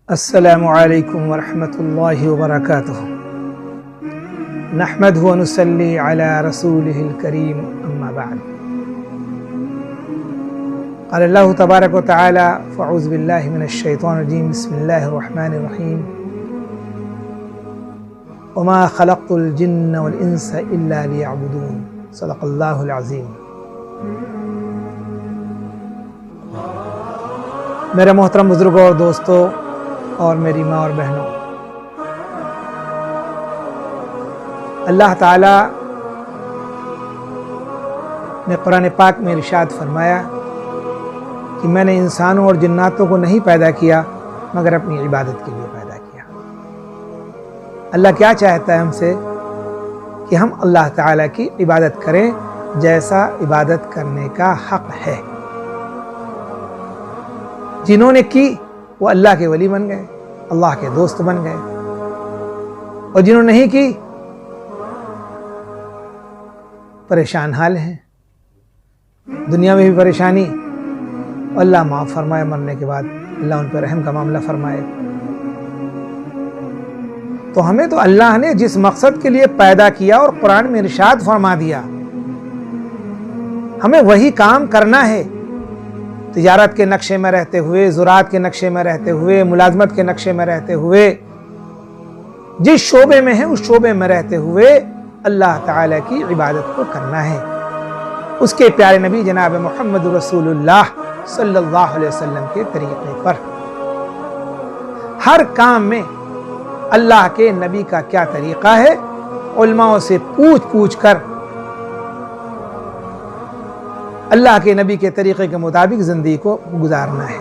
السلام علیکم ورحمۃ اللہ وبرکاتہ نحمدہ ونصلی علی رسولہ الکریم اما بعد قال اللہ تبارک و تعالی فاعوذ باللہ من الشیطان الرجیم بسم اللہ الرحمن الرحیم وما خلقت الجن والانس الا لیعبدون صدق اللہ العظیم۔ میرے محترم بزرگوں اور دوستوں اور میری ماں اور بہنوں، اللہ تعالیٰ نے قرآن پاک میں ارشاد فرمایا کہ میں نے انسانوں اور جناتوں کو نہیں پیدا کیا مگر اپنی عبادت کے لیے پیدا کیا۔ اللہ کیا چاہتا ہے ہم سے؟ کہ ہم اللہ تعالیٰ کی عبادت کریں جیسا عبادت کرنے کا حق ہے۔ جنہوں نے کی وہ اللہ کے ولی بن گئے، اللہ کے دوست بن گئے، اور جنہوں نے نہیں کی پریشان حال ہیں، دنیا میں بھی پریشانی، اللہ معاف فرمائے، مرنے کے بعد اللہ ان پر رحم کا معاملہ فرمائے۔ تو ہمیں تو اللہ نے جس مقصد کے لیے پیدا کیا اور قرآن میں ارشاد فرما دیا، ہمیں وہی کام کرنا ہے۔ تجارت کے نقشے میں رہتے ہوئے، زراعت کے نقشے میں رہتے ہوئے، ملازمت کے نقشے میں رہتے ہوئے، جس شعبے میں ہیں اس شعبے میں رہتے ہوئے اللہ تعالیٰ کی عبادت کو کرنا ہے، اس کے پیارے نبی جناب محمد رسول اللہ صلی اللہ علیہ وسلم کے طریقے پر۔ ہر کام میں اللہ کے نبی کا کیا طریقہ ہے، علماء سے پوچھ کر اللہ کے نبی کے طریقے کے مطابق زندگی کو گزارنا ہے،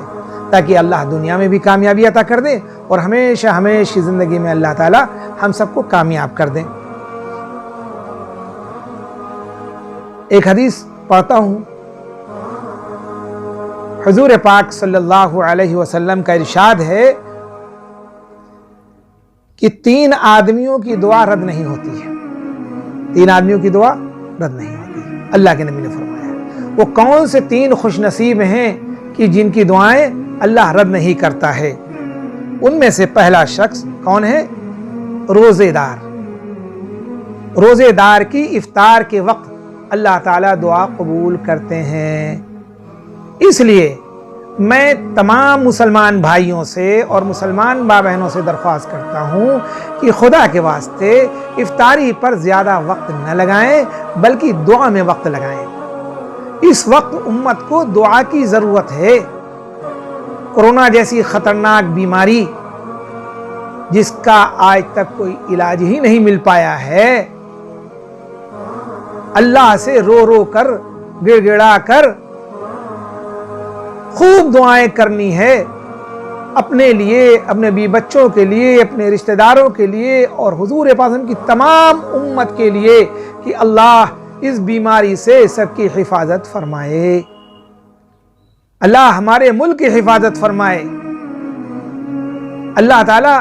تاکہ اللہ دنیا میں بھی کامیابی عطا کر دے اور ہمیشہ کی زندگی میں اللہ تعالی ہم سب کو کامیاب کر دیں۔ ایک حدیث پڑھتا ہوں، حضور پاک صلی اللہ علیہ وسلم کا ارشاد ہے کہ 3 آدمیوں کی دعا رد نہیں ہوتی ہے، 3 آدمیوں کی دعا رد نہیں ہوتی ہے۔ اللہ کے نبی نے فرمایا وہ کون سے 3 خوش نصیب ہیں کہ جن کی دعائیں اللہ رد نہیں کرتا ہے؟ ان میں سے پہلا شخص کون ہے؟ روزے دار۔ روزے دار کی افطار کے وقت اللہ تعالیٰ دعا قبول کرتے ہیں۔ اس لیے میں تمام مسلمان بھائیوں سے اور مسلمان ماں بہنوں سے درخواست کرتا ہوں کہ خدا کے واسطے افطاری پر زیادہ وقت نہ لگائیں بلکہ دعا میں وقت لگائیں۔ اس وقت امت کو دعا کی ضرورت ہے۔ کورونا جیسی خطرناک بیماری جس کا آج تک کوئی علاج ہی نہیں مل پایا ہے، اللہ سے رو کر گڑ گڑا کر خوب دعائیں کرنی ہے، اپنے لیے، اپنے بیوی بچوں کے لیے، اپنے رشتہ داروں کے لیے اور حضور پاک کی تمام امت کے لیے کہ اللہ اس بیماری سے سب کی حفاظت فرمائے، اللہ ہمارے ملک کی حفاظت فرمائے، اللہ تعالی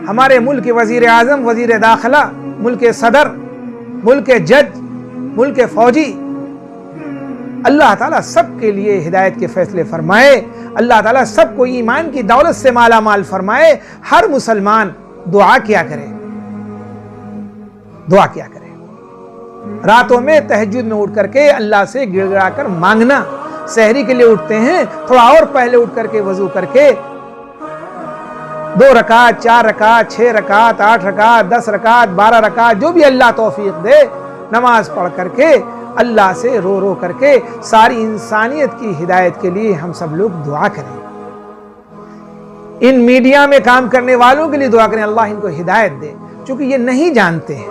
ہمارے ملک کے وزیر اعظم، وزیر داخلہ، ملک کے صدر، ملک کے جج، ملک کے فوجی، اللہ تعالیٰ سب کے لیے ہدایت کے فیصلے فرمائے، اللہ تعالیٰ سب کو ایمان کی دولت سے مالا مال فرمائے۔ ہر مسلمان دعا کیا کرے، دعا کیا کرے، راتوں میں تہجد میں اٹھ کر کے اللہ سے گڑ گڑا کر مانگنا۔ سحری کے لیے اٹھتے ہیں، تھوڑا اور پہلے اٹھ کر کے وضو کر کے 2 رکعت، 4 رکعت، 6 رکعت، 8 رکعت، 10 رکعت، 12 رکعت، جو بھی اللہ توفیق دے، نماز پڑھ کر کے اللہ سے رو کر کے ساری انسانیت کی ہدایت کے لیے ہم سب لوگ دعا کریں۔ ان میڈیا میں کام کرنے والوں کے لیے دعا کریں، اللہ ان کو ہدایت دے، چونکہ یہ نہیں جانتے ہیں،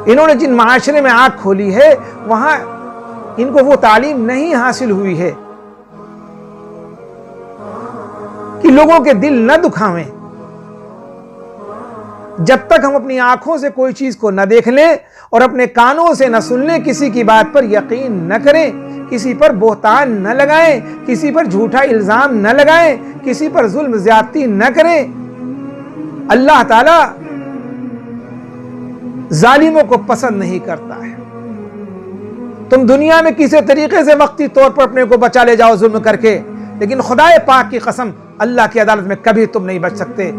انہوں نے جن معاشرے میں آنکھ کھولی ہے وہاں ان کو وہ تعلیم نہیں حاصل ہوئی ہے کہ لوگوں کے دل نہ دکھاویں۔ جب تک ہم اپنی آنکھوں سے کوئی چیز کو نہ دیکھ لیں اور اپنے کانوں سے نہ سن لیں، کسی کی بات پر یقین نہ کریں، کسی پر بہتان نہ لگائیں، کسی پر جھوٹا الزام نہ لگائیں، کسی پر ظلم زیادتی نہ کریں، اللہ تعالیٰ ظالموں کو پسند نہیں کرتا ہے۔ تم دنیا میں کسی طریقے سے وقتی طور پر اپنے کو بچا لے جاؤ ظلم کر کے، لیکن خدا پاک کی قسم اللہ کی عدالت میں کبھی تم نہیں بچ سکتے.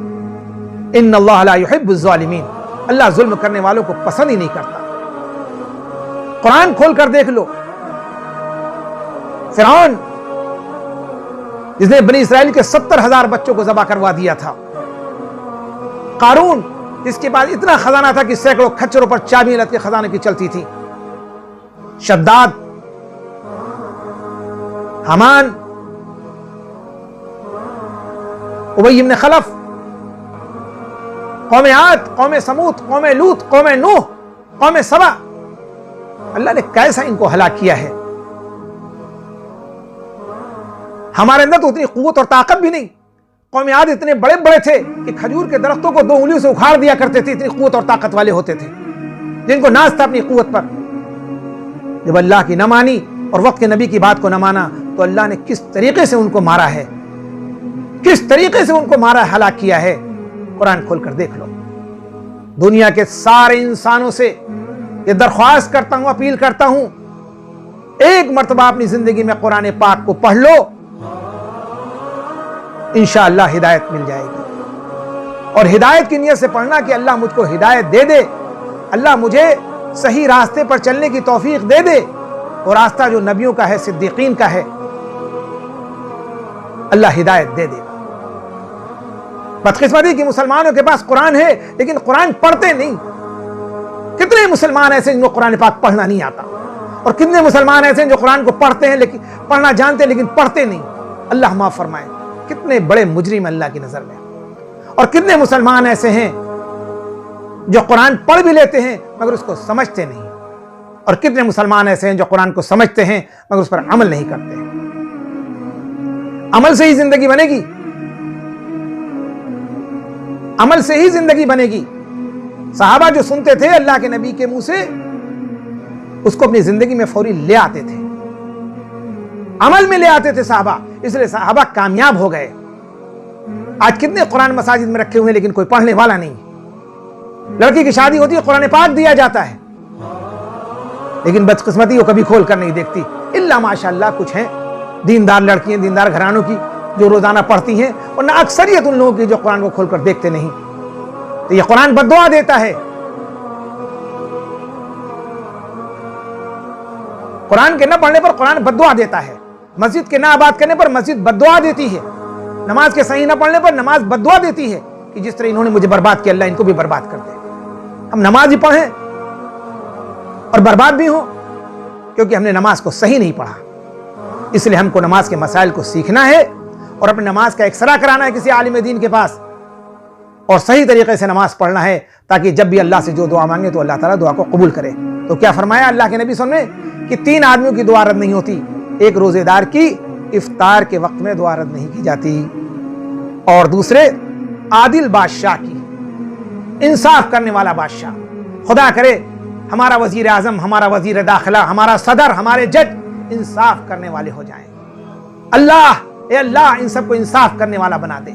ان اللہ لا يحب الظالمین، اللہ ظلم کرنے والوں کو پسند ہی نہیں کرتا. قرآن کھول کر دیکھ لو. فرعون جس نے بنی اسرائیل کے 70,000 بچوں کو ذبح کروا دیا تھا. قارون جس کے پاس اتنا خزانہ تھا کہ سینکڑوں کھچروں پر چابیاں لد کے خزانے کی چلتی تھی. شداد، حمان، ابی بن خلف، قوم عاد، قوم سمود، قوم لوط، قوم نوح، قوم سبا، اللہ نے کیسا ان کو ہلاک کیا ہے. ہمارے اندر تو اتنی قوت اور طاقت بھی نہیں. قوم عاد اتنے بڑے بڑے تھے کہ کھجور کے درختوں کو 2 انگلیوں سے اکھاڑ دیا کرتے تھے، اتنی قوت اور طاقت والے ہوتے تھے جن کو ناز تھا اپنی قوت پر. جب اللہ کی نہ مانی اور وقت کے نبی کی بات کو نہ مانا تو اللہ نے کس طریقے سے ان کو مارا ہے، کس طریقے سے ان کو مارا، ہلاک کیا ہے. قرآن کھول کر دیکھ لو. دنیا کے سارے انسانوں سے یہ درخواست کرتا ہوں، اپیل کرتا ہوں، ایک مرتبہ اپنی زندگی میں قرآن پاک کو پڑھ لو، انشاءاللہ ہدایت مل جائے گی. اور ہدایت کی نیت سے پڑھنا کہ اللہ مجھ کو ہدایت دے دے، اللہ مجھے صحیح راستے پر چلنے کی توفیق دے دے، اور راستہ جو نبیوں کا ہے، صدیقین کا ہے، اللہ ہدایت دے دے. بدقسمتی کہ مسلمانوں کے پاس قرآن ہے لیکن قرآن پڑھتے نہیں. کتنے مسلمان ایسے ہیں جو قرآن پاک پڑھنا نہیں آتا، اور کتنے مسلمان ایسے ہیں جو قرآن کو پڑھتے ہیں لیکن پڑھنا جانتے ہیں لیکن پڑھتے نہیں. اللہ معاف فرمائے، کتنے بڑے مجرم اللہ کی نظر میں. اور کتنے مسلمان ایسے ہیں جو قرآن پڑھ بھی لیتے ہیں مگر اس کو سمجھتے نہیں، اور کتنے مسلمان ایسے ہیں جو قرآن کو سمجھتے ہیں مگر اس پر عمل نہیں کرتے ہیں. عمل سے ہی زندگی بنے گی، عمل سے ہی زندگی بنے گی. صحابہ جو سنتے تھے اللہ کے نبی کے منہ سے اس کو اپنی زندگی میں فوری لے آتے تھے، عمل میں لے آتے تھے صحابہ، اس لیے صحابہ کامیاب ہو گئے. آج کتنے قرآن مساجد میں رکھے ہوئے لیکن کوئی پڑھنے والا نہیں. لڑکی کی شادی ہوتی ہے قرآن پاک دیا جاتا ہے لیکن بدقسمتی وہ کبھی کھول کر نہیں دیکھتی. الا ماشاءاللہ کچھ ہیں دیندار لڑکیاں، دیندار گھرانوں کی جو روزانہ پڑھتی ہیں، ورنہ اکثریت ان لوگوں کی جو قرآن کو کھول کر دیکھتے نہیں. تو یہ قرآن بد دعا دیتا ہے. قرآن کے نہ پڑھنے پر قرآن بد دعا دیتا ہے. مسجد کے نہ آباد کرنے پر مسجد بد دعا دیتی ہے. نماز کے صحیح نہ پڑھنے پر نماز بد دعا دیتی ہے کہ جس طرح انہوں نے مجھے برباد کیا اللہ ان کو بھی برباد کر دے. ہم نماز ہی پڑھیں اور برباد بھی ہوں کیونکہ ہم نے نماز کو صحیح نہیں پڑھا. اس لیے ہم کو نماز کے مسائل کو سیکھنا ہے اور اپنی نماز کا ایکسرا کرانا ہے کسی عالم دین کے پاس، اور صحیح طریقے سے نماز پڑھنا ہے تاکہ جب بھی اللہ سے جو دعا مانگے تو اللہ تعالیٰ دعا کو قبول کرے. تو کیا فرمایا اللہ کے نبی صلی اللہ علیہ وسلم نے کہ 3 آدمیوں کی دعا رد نہیں ہوتی. ایک روزے دار کی افطار کے وقت میں دعا رد نہیں کی جاتی، اور دوسرے عادل بادشاہ کی، انصاف کرنے والا بادشاہ. خدا کرے ہمارا وزیر اعظم، ہمارا وزیر داخلہ، ہمارا صدر، ہمارے جج انصاف کرنے والے ہو جائیں. اللہ اے اللہ ان سب کو انصاف کرنے والا بنا دے.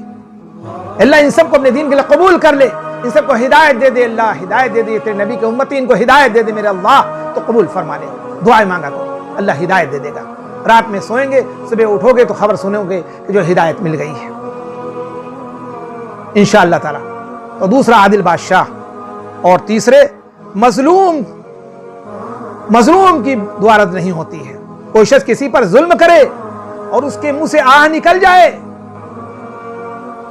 اللہ ان سب کو اپنے دین کے لیے قبول کر لے، ان سب کو ہدایت دے دے. اللہ ہدایت دے دے، تیرے نبی کے امتی ان کو ہدایت دے دے میرے اللہ. تو قبول فرما لے. دعائیں مانگا کرو، اللہ ہدایت دے دے گا. رات میں سوئیں گے، صبح اٹھو گے تو خبر سنو گے کہ جو ہدایت مل گئی ہے انشاءاللہ تعالی. تو دوسرا عادل بادشاہ، اور تیسرے مظلوم کی دعا رد نہیں ہوتی ہے. کوئی شخص کسی پر ظلم کرے اور اس کے منہ سے آہ نکل جائے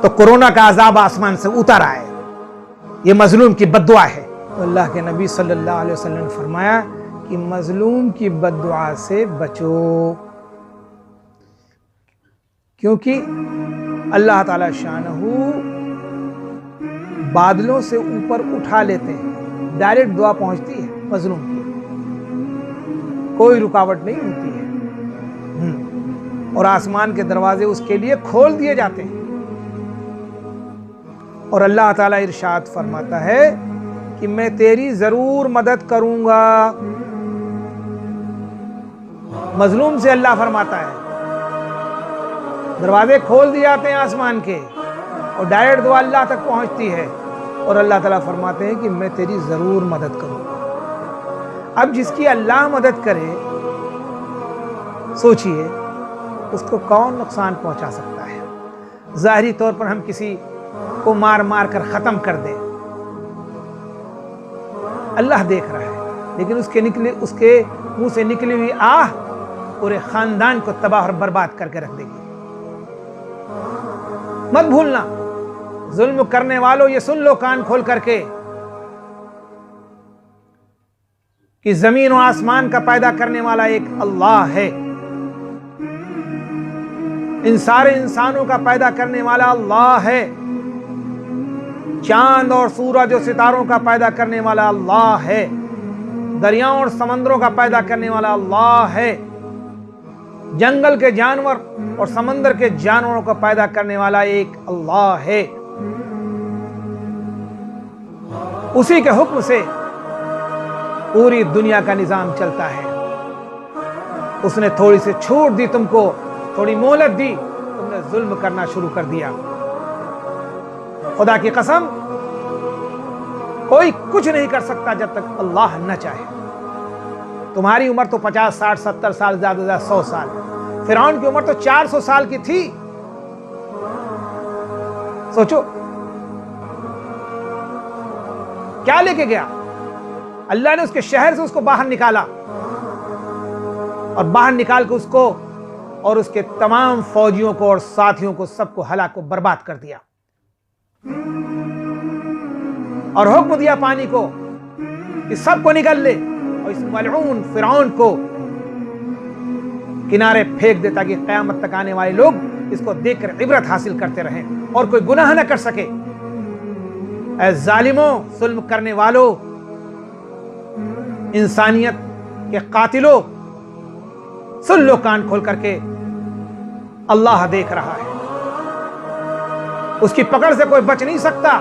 تو کورونا کا عذاب آسمان سے اتر آئے، یہ مظلوم کی بد دعا ہے. تو اللہ کے نبی صلی اللہ علیہ وسلم نے فرمایا کہ مظلوم کی بد دعا سے بچو، کیونکہ اللہ تعالی شانہ بادلوں سے اوپر اٹھا لیتے ہیں، ڈائریکٹ دعا پہنچتی ہے مظلوم کی، کوئی رکاوٹ نہیں ہوتی ہے، اور آسمان کے دروازے اس کے لیے کھول دیے جاتے ہیں. اور اللہ تعالیٰ ارشاد فرماتا ہے کہ میں تیری ضرور مدد کروں گا. مظلوم سے اللہ فرماتا ہے دروازے کھول دیے جاتے ہیں آسمان کے، اور ڈائریکٹ دعا اللہ تک پہنچتی ہے، اور اللہ تعالیٰ فرماتے ہیں کہ میں تیری ضرور مدد کروں گا. اب جس کی اللہ مدد کرے، سوچئے اس کو کون نقصان پہنچا سکتا ہے؟ ظاہری طور پر ہم کسی کو مار مار کر ختم کر دیں، اللہ دیکھ رہا ہے، لیکن اس کے منہ سے نکلی ہوئی آہ پورے خاندان کو تباہ اور برباد کر کے رکھ دے گی۔ مت بھولنا، ظلم کرنے والوں یہ سن لو کان کھول کر کے کہ زمین و آسمان کا پیدا کرنے والا ایک اللہ ہے، ان سارے انسانوں کا پیدا کرنے والا اللہ ہے، چاند اور سورج اور ستاروں کا پیدا کرنے والا اللہ ہے، دریاؤں اور سمندروں کا پیدا کرنے والا اللہ ہے، جنگل کے جانور اور سمندر کے جانوروں کو پیدا کرنے والا ایک اللہ ہے۔ اسی کے حکم سے پوری دنیا کا نظام چلتا ہے۔ اس نے تھوڑی سی چھوٹ دی تم کو، تھوڑی مہلت دی، تم نے ظلم کرنا شروع کر دیا۔ خدا کی قسم کوئی کچھ نہیں کر سکتا جب تک اللہ نہ چاہے۔ تمہاری عمر تو 50 60 70 سال، زیادہ سے زیادہ 100 سال، فرعون کی عمر تو 400 سال کی تھی۔ سوچو کیا لے کے گیا؟ اللہ نے اس کے شہر سے اس کو باہر نکالا، اور باہر نکال کے اس کو اور اس کے تمام فوجیوں کو اور ساتھیوں کو سب کو ہلاک و برباد کر دیا، اور حکم دیا پانی کو کہ سب کو نکل لے، اور اس ملعون فرعون کو کنارے پھینک دے تاکہ قیامت تک آنے والے لوگ اس کو دیکھ کر عبرت حاصل کرتے رہیں اور کوئی گناہ نہ کر سکے۔ اے ظالموں، ظلم کرنے والوں، انسانیت کے قاتلوں، سن لو کان کھول کر کے، اللہ دیکھ رہا ہے، اس کی پکڑ سے کوئی بچ نہیں سکتا۔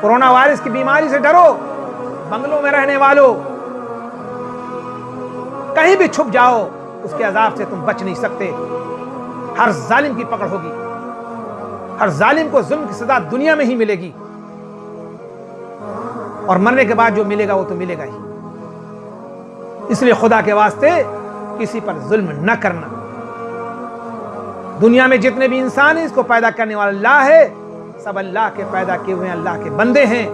کورونا وائرس کی بیماری سے ڈرو، بنگلوں میں رہنے والوں، کہیں بھی چھپ جاؤ، اس کے عذاب سے تم بچ نہیں سکتے۔ ہر ظالم کی پکڑ ہوگی، ہر ظالم کو ظلم کی سزا دنیا میں ہی ملے گی، اور مرنے کے بعد جو ملے گا وہ تو ملے گا ہی۔ اس لیے خدا کے واسطے کسی پر ظلم نہ کرنا۔ دنیا میں جتنے بھی انسان ہیں، اس کو پیدا کرنے والا اللہ ہے، سب اللہ کے پیدا کیے ہوئے اللہ کے بندے ہیں۔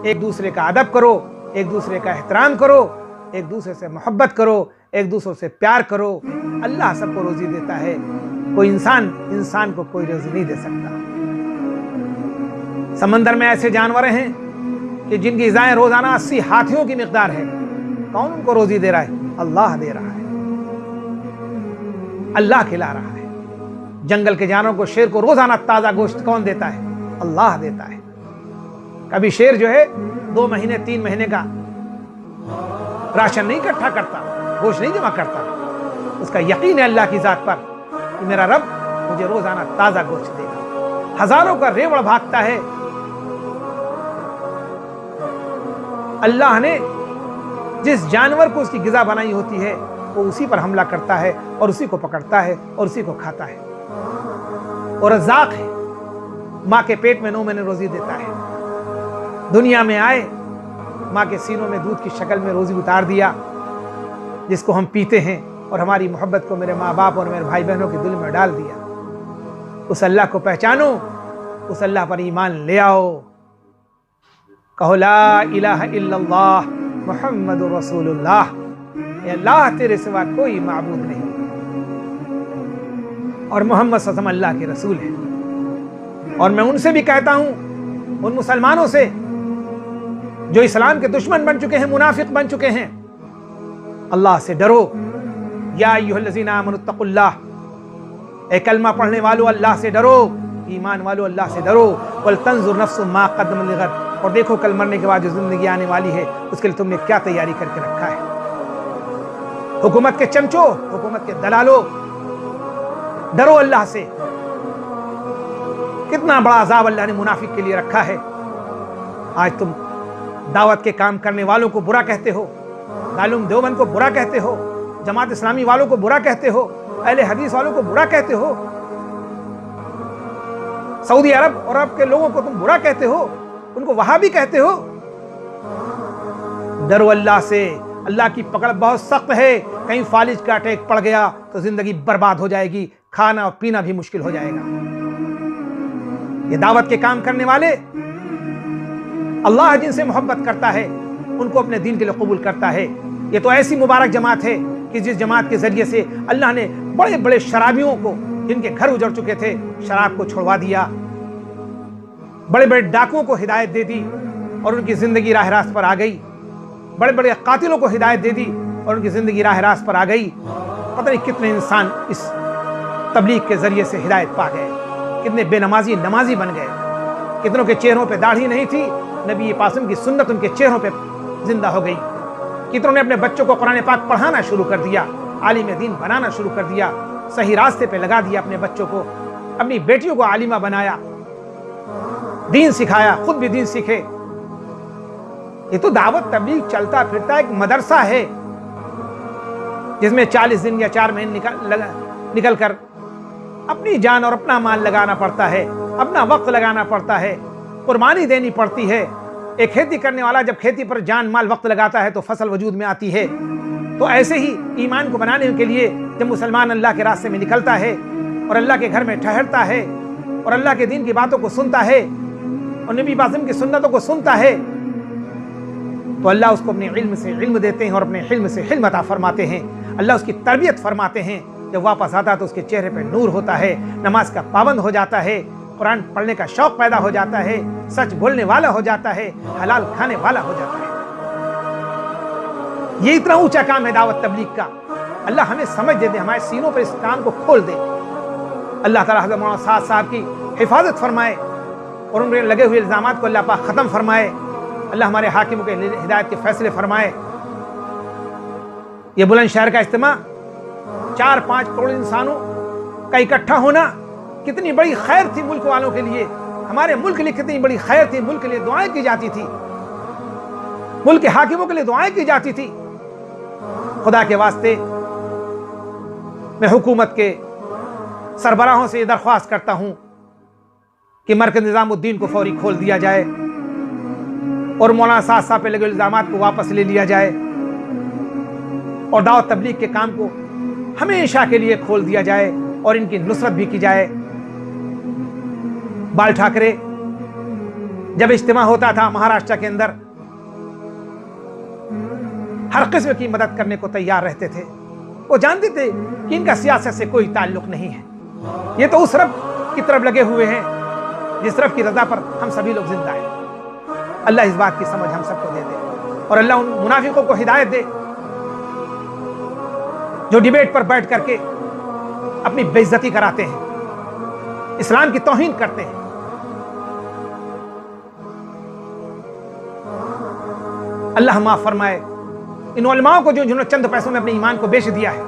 ایک دوسرے کا ادب کرو، ایک دوسرے کا احترام کرو، ایک دوسرے سے محبت کرو، ایک دوسرے سے پیار کرو۔ اللہ سب کو روزی دیتا ہے، کوئی انسان کو کوئی روزی نہیں دے سکتا۔ سمندر میں ایسے جانور ہیں کہ جن کی غذائیں روزانہ 80 ہاتھیوں کی مقدار ہے، کون ان کو روزی دے رہا ہے؟ اللہ دے رہا ہے، اللہ کھلا رہا ہے۔ جنگل کے جانوروں کو، شیر کو روزانہ تازہ گوشت کون دیتا ہے؟ اللہ دیتا ہے۔ کبھی شیر جو ہے 2 مہینے 3 مہینے کا راشن نہیں اکٹھا کرتا، گوشت نہیں جمع کرتا، اس کا یقین ہے اللہ کی ذات پر کہ میرا رب مجھے روزانہ تازہ گوشت دے گا۔ ہزاروں کا ریوڑ بھاگتا ہے، اللہ نے جس جانور کو اس کی غذا بنائی ہوتی ہے وہ اسی پر حملہ کرتا ہے اور اسی کو پکڑتا ہے اور اسی کو کھاتا ہے، اور رزاق ہے، ماں کے پیٹ میں 9 مہینے روزی دیتا ہے، دنیا میں آئے، ماں کے سینوں میں دودھ کی شکل میں روزی اتار دیا، جس کو ہم پیتے ہیں، اور ہماری محبت کو میرے ماں باپ اور میرے بھائی بہنوں کے دل میں ڈال دیا۔ اس اللہ کو پہچانو، اس اللہ پر ایمان لے آؤ، کہو لا الہ الا اللہ محمد رسول اللہ، اے اللہ تیرے سوا کوئی معبود نہیں، اور محمد صلی اللہ علیہ وسلم اللہ کے رسول ہے۔ اور میں ان سے بھی کہتا ہوں، ان مسلمانوں سے جو اسلام کے دشمن بن چکے ہیں، منافق بن چکے ہیں، اللہ سے ڈرو۔ یا ایھا الذین آمنوا اتقوا اللہ، اے کلمہ پڑھنے والو اللہ سے ڈرو، ایمان والو اللہ سے ڈرو۔ ولتنظر نفس ما قدمت لغد، اور دیکھو کل مرنے کے بعد جو زندگی آنے والی ہے اس کے لیے تم نے کیا تیاری کر کے رکھا ہے۔ حکومت کے چمچوں، حکومت کے دلالوں، ڈرو اللہ سے۔ کتنا بڑا عذاب اللہ نے منافق کے لیے رکھا ہے۔ آج تم دعوت کے کام کرنے والوں کو برا کہتے ہو، دارالعلوم دیوبند کو برا کہتے ہو، جماعت اسلامی والوں کو برا کہتے ہو، اہل حدیث والوں کو برا کہتے ہو، سعودی عرب اور عرب کے لوگوں کو تم برا کہتے ہو، ان کو وہابی کہتے ہو۔ ڈرو اللہ سے، اللہ کی پکڑ بہت سخت ہے، کہیں فالج کا اٹیک پڑ گیا تو زندگی برباد ہو جائے گی، کھانا اور پینا بھی مشکل ہو جائے گا۔ یہ دعوت کے کام کرنے والے اللہ جن سے محبت کرتا ہے ان کو اپنے دین کے لیے قبول کرتا ہے۔ یہ تو ایسی مبارک جماعت ہے کہ جس جماعت کے ذریعے سے اللہ نے بڑے بڑے شرابیوں کو، جن کے گھر اجڑ چکے تھے، شراب کو چھڑوا دیا، بڑے بڑے ڈاکوؤں کو ہدایت دے دی اور ان کی زندگی راہ راست پر آ گئی، بڑے بڑے قاتلوں کو ہدایت دے دی اور ان کی زندگی راہ راست پر آ گئی۔ پتہ نہیں کتنے انسان اس تبلیغ کے ذریعے سے ہدایت پا گئے، کتنے بے نمازی نمازی بن گئے، کتنوں کے چہروں پہ داڑھی نہیں تھی، نبی قاسم کی سنت ان کے چہروں پہ زندہ ہو گئی، کتنوں نے اپنے بچوں کو قرآن پاک پڑھانا شروع کر دیا، عالم دین بنانا شروع کر دیا، صحیح راستے پہ لگا دیا اپنے بچوں کو، اپنی بیٹیوں کو عالمہ بنایا، دین سکھایا، خود بھی دین سیکھے۔ یہ تو دعوت تبلیغ چلتا پھرتا ایک مدرسہ ہے جس میں 40 دن یا 4 مہینے نکل کر اپنی جان اور اپنا مال لگانا پڑتا ہے، اپنا وقت لگانا پڑتا ہے، قربانی دینی پڑتی ہے۔ ایک کھیتی کرنے والا جب کھیتی پر جان مال وقت لگاتا ہے تو فصل وجود میں آتی ہے۔ تو ایسے ہی ایمان کو بنانے کے لیے جب مسلمان اللہ کے راستے میں نکلتا ہے اور اللہ کے گھر میں ٹھہرتا ہے اور اللہ کے دین کی باتوں کو سنتا ہے اور نبی قاسم کی سنتوں کو سنتا ہے تو اللہ اس کو اپنے علم سے علم دیتے ہیں اور اپنے علم سے علم عطا فرماتے ہیں، اللہ اس کی تربیت فرماتے ہیں۔ جب واپس آتا ہے تو اس کے چہرے پہ نور ہوتا ہے، نماز کا پابند ہو جاتا ہے، قرآن پڑھنے کا شوق پیدا ہو جاتا ہے، سچ بولنے والا ہو جاتا ہے، حلال کھانے والا ہو جاتا ہے۔ یہ اتنا اونچا کام ہے دعوت تبلیغ کا۔ اللہ ہمیں سمجھ دے دے، ہمارے سینوں پر اس کام کو کھول دے۔ اللہ تعالیٰ حضرت مولانا سعد صاحب کی حفاظت فرمائے اور ان کے لگے ہوئے الزامات کو اللہ پاک ختم فرمائے۔ اللہ ہمارے حاکموں کے ہدایت کے فیصلے فرمائے۔ یہ بلند شہر کا اجتماع 4-5 کروڑ انسانوں کا اکٹھا ہونا کتنی بڑی خیر تھی ملک والوں کے لیے، ہمارے ملک کے لیے کتنی بڑی خیر تھی، ملک کے لیے دعائیں کی جاتی تھی، ملک کے حاکموں کے لیے دعائیں کی جاتی تھی۔ خدا کے واسطے میں حکومت کے سربراہوں سے یہ درخواست کرتا ہوں کہ مرکز نظام الدین کو فوری کھول دیا جائے اور مولانا سعد صاحب پہ لگے الزامات کو واپس لے لیا جائے اور دعوت تبلیغ کے کام کو ہمیشہ کے لیے کھول دیا جائے اور ان کی نصرت بھی کی جائے۔ بال ٹھاکرے جب اجتماع ہوتا تھا مہاراشٹر کے اندر، ہر قسم کی مدد کرنے کو تیار رہتے تھے۔ وہ جانتے تھے کہ ان کا سیاست سے کوئی تعلق نہیں ہے، یہ تو اس رب کی طرف لگے ہوئے ہیں جس رب کی رضا پر ہم سبھی لوگ زندہ ہیں۔ اللہ اس بات کی سمجھ ہم سب کو دے دے اور اللہ ان منافقوں کو ہدایت دے جو ڈیبیٹ پر بیٹھ کر کے اپنی بے عزتی کراتے ہیں، اسلام کی توہین کرتے ہیں۔ اللہ معاف فرمائے ان علماء کو جنہوں نے چند پیسوں میں اپنے ایمان کو بیچ دیا ہے۔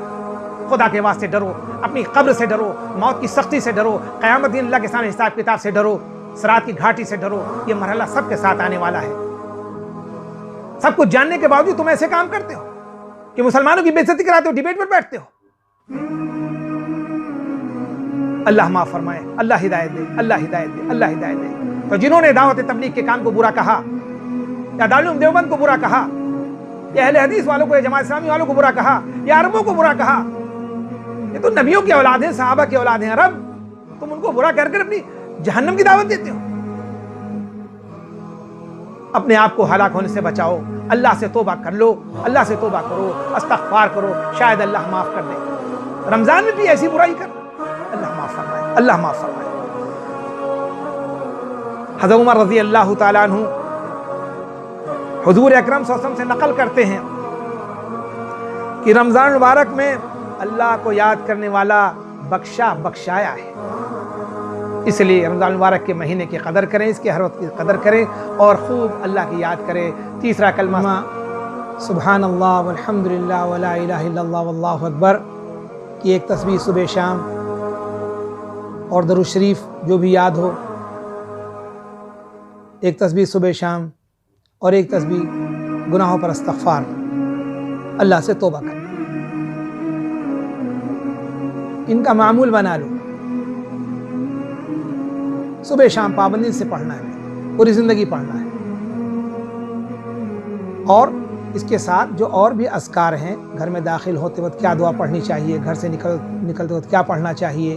خدا کے واسطے ڈرو، اپنی قبر سے ڈرو، موت کی سختی سے ڈرو، قیامت دن اللہ کے سامنے حساب کتاب سے ڈرو، صراط کی گھاٹی سے ڈرو۔ یہ مرحلہ سب کے ساتھ آنے والا ہے۔ سب کچھ جاننے کے باوجود تم ایسے کام کرتے ہو کہ مسلمانوں کی بے عزتی کراتے ہو، ڈیبیٹ پر بیٹھتے ہو۔ اللہ معاف فرمائے، اللہ ہدایت دے، اللہ ہدایت دے، اللہ ہدایت دے۔ تو جنہوں نے دعوت تبلیغ کے کام کو برا کہا، یا دارالعلوم دیوبند کو برا کہا، یا اہل حدیث والوں کو، یا جماعت اسلامی والوں کو برا کہا، یا عربوں کو برا کہا، یہ تو نبیوں کی اولاد ہیں، صحابہ کی اولاد ہیں، رب تم ان کو برا کر اپنی جہنم کی دعوت دیتے ہو۔ اپنے آپ کو ہلاک ہونے سے بچاؤ، اللہ سے توبہ کر لو، اللہ سے توبہ کرو، استغفار کرو، شاید اللہ معاف کر دے۔ رمضان میں بھی ایسی برائی کر، اللہ معاف فرمائے، اللہ معاف فرمائے۔ حضرت عمر رضی اللہ تعالیٰ عنہ حضور اکرم صلی اللہ علیہ وسلم سے نقل کرتے ہیں کہ رمضان مبارک میں اللہ کو یاد کرنے والا بخشایا ہے۔ اس لیے رمضان مبارک کے مہینے کی قدر کریں، اس کے ہر وقت کی قدر کریں اور خوب اللہ کی یاد کریں۔ تیسرا کلمہ سبحان اللہ والحمد للہ ولا الہ الا اللہ واللہ اکبر کی ایک تسبیح صبح شام، اور درود شریف جو بھی یاد ہو، ایک تسبیح صبح شام اور ایک تسبیح گناہوں پر استغفار، اللہ سے توبہ کر، ان کا معمول بنا لو۔ صبح شام پابندی سے پڑھنا ہے، پوری زندگی پڑھنا ہے۔ اور اس کے ساتھ جو اور بھی اذکار ہیں، گھر میں داخل ہوتے وقت کیا دعا پڑھنی چاہیے، گھر سے نکلتے وقت کیا پڑھنا چاہیے،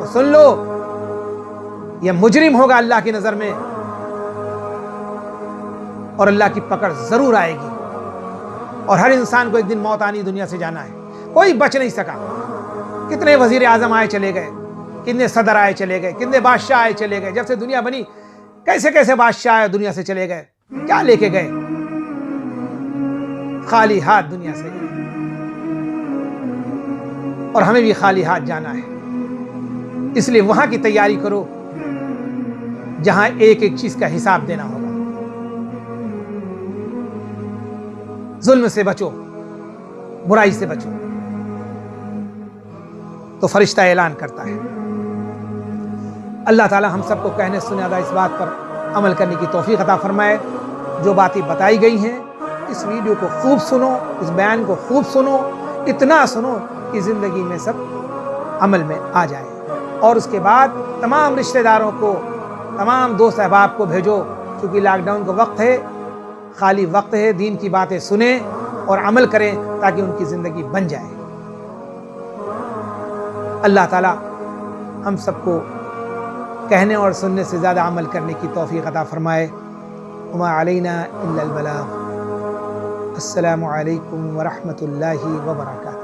تو سن لو یہ مجرم ہوگا اللہ کی نظر میں، اور اللہ کی پکڑ ضرور آئے گی، اور ہر انسان کو ایک دن موت آنی، دنیا سے جانا ہے، کوئی بچ نہیں سکا۔ کتنے وزیر اعظم آئے چلے گئے، کتنے صدر آئے چلے گئے، کتنے بادشاہ آئے چلے گئے، جب سے دنیا بنی کیسے کیسے بادشاہ آئے دنیا سے چلے گئے، کیا لے کے گئے؟ خالی ہاتھ دنیا سے گئے، اور ہمیں بھی خالی ہاتھ جانا ہے۔ اس لیے وہاں کی تیاری کرو جہاں ایک ایک چیز کا حساب دینا ہوگا۔ ظلم سے بچو، برائی سے بچو۔ تو فرشتہ اعلان کرتا ہے۔ اللہ تعالی ہم سب کو کہنے سنادہ اس بات پر عمل کرنے کی توفیق عطا فرمائے۔ جو باتیں بتائی گئی ہیں اس ویڈیو کو خوب سنو، اس بیان کو خوب سنو، اتنا سنو کہ زندگی میں سب عمل میں آ جائے، اور اس کے بعد تمام رشتہ داروں کو، تمام دوست احباب کو بھیجو، کیونکہ لاک ڈاؤن کا وقت ہے، خالی وقت ہے، دین کی باتیں سنیں اور عمل کریں تاکہ ان کی زندگی بن جائے۔ اللہ تعالی ہم سب کو کہنے اور سننے سے زیادہ عمل کرنے کی توفیق عطا فرمائے۔ وما علینا الا البلاغ۔ السلام علیکم ورحمۃ اللہ وبرکاتہ۔